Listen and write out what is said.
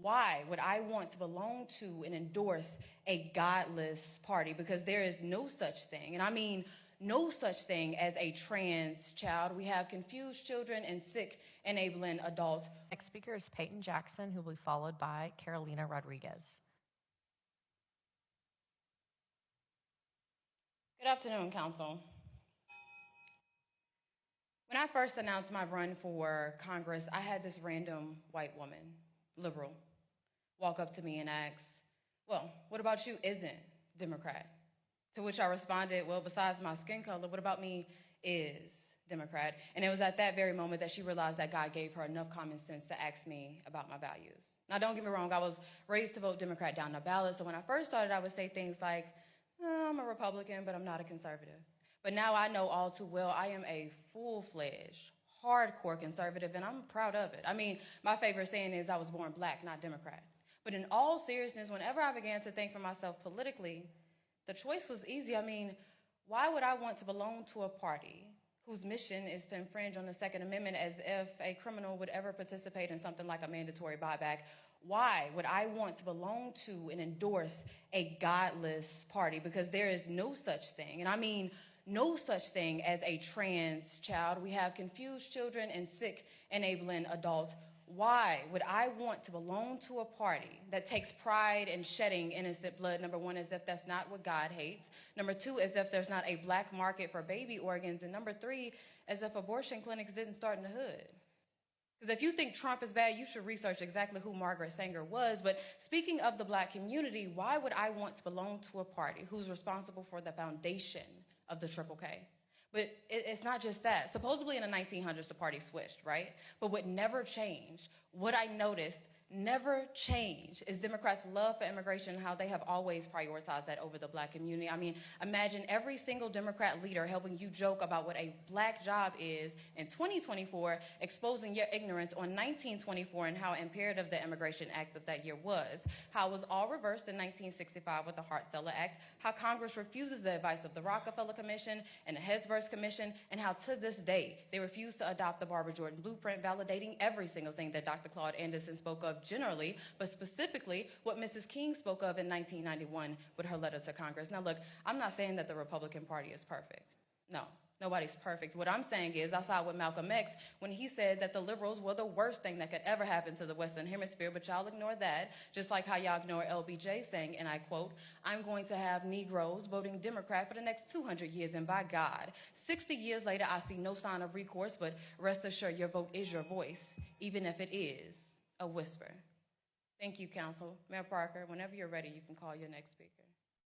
why would I want to belong to and endorse a godless party? Because there is no such thing, and I mean no such thing as a trans child. We have confused children and sick, enabling adults. Next speaker is Peyton Jackson, who will be followed by Carolina Rodriguez. Good afternoon, Council. When I first announced my run for Congress, I had this random white woman, liberal, walk up to me and ask, well, what about you isn't Democrat? To which I responded, well, besides my skin color, what about me is Democrat? And it was at that very moment that she realized that God gave her enough common sense to ask me about my values. Now, don't get me wrong, I was raised to vote Democrat down the ballot, so when I first started, I would say things like, I'm a Republican, but I'm not a conservative. But now I know all too well I am a full-fledged, hardcore conservative, and I'm proud of it. I mean, my favorite saying is I was born black, not Democrat. But in all seriousness, whenever I began to think for myself politically, the choice was easy. I mean, why would I want to belong to a party whose mission is to infringe on the Second Amendment, as if a criminal would ever participate in something like a mandatory buyback? Why would I want to belong to and endorse a godless party? Because there is no such thing, and I mean no such thing as a trans child. We have confused children and sick, enabling adults. Why would I want to belong to a party that takes pride in shedding innocent blood? Number one, as if that's not what God hates. Number two, as if there's not a black market for baby organs. And number three, as if abortion clinics didn't start in the hood. Because if you think Trump is bad, you should research exactly who Margaret Sanger was. But speaking of the black community, why would I want to belong to a party who's responsible for the foundation of the Triple K? But it's not just that. Supposedly in the 1900s, the party switched, right? But what never changed, what I noticed never changed, is Democrats' love for immigration and how they have always prioritized that over the black community. I mean, imagine every single Democrat leader helping you joke about what a black job is in 2024, exposing your ignorance on 1924 and how imperative the Immigration Act of that year was, how it was all reversed in 1965 with the Hart-Celler Act, how Congress refuses the advice of the Rockefeller Commission and the Hesburgh Commission, and how to this day they refuse to adopt the Barbara Jordan Blueprint, validating every single thing that Dr. Claude Anderson spoke of generally, but specifically what Mrs. King spoke of in 1991 with her letter to Congress. Now look, I'm not saying that the Republican Party is perfect. No, nobody's perfect. What I'm saying is I side with Malcolm X when he said that the liberals were the worst thing that could ever happen to the Western Hemisphere, but y'all ignore that, just like how y'all ignore LBJ saying, and I quote, I'm going to have Negroes voting Democrat for the next 200 years, and by God, 60 years later, I see no sign of recourse, but rest assured your vote is your voice, even if it is a whisper. Thank you, Council. Mayor Parker, whenever you're ready, you can call your next speaker.